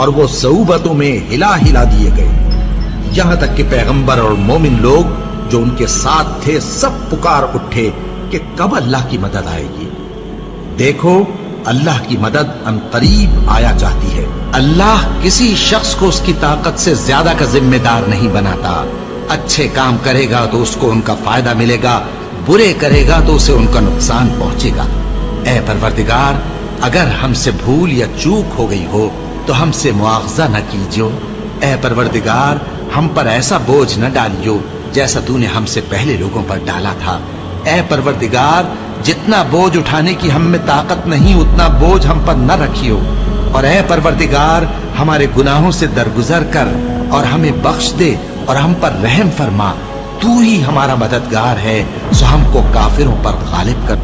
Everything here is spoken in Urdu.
اور وہ صعوبتوں میں ہلا ہلا دیے گئے، یہاں تک کہ پیغمبر اور مومن لوگ جو ان کے ساتھ تھے سب پکار اٹھے کہ کب اللہ کی مدد آئے گی۔ دیکھو اللہ کی مدد ان قریب آیا چاہتی ہے۔ اللہ کسی شخص کو اس کی طاقت سے زیادہ کا ذمہ دار نہیں بناتا۔ اچھے کام کرے گا تو اس کو ان کا فائدہ ملے گا، برے کرے گا تو اسے ان کا نقصان پہنچے گا۔ اے پروردگار، اگر ہم سے بھول یا چوک ہو گئی ہو تو ہم سے مواخذہ نہ کیجو۔ اے پروردگار، ہم پر ایسا بوجھ نہ ڈالیو جیسا تو نے ہم سے پہلے لوگوں پر ڈالا تھا۔ اے پروردگار، جتنا بوجھ اٹھانے کی ہم میں طاقت نہیں اتنا بوجھ ہم پر نہ رکھیو، اور اے پروردگار ہمارے گناہوں سے درگزر کر اور ہمیں بخش دے اور ہم پر رحم فرما۔ تو ہی ہمارا مددگار ہے، سو ہم کو کافروں پر غالب کر۔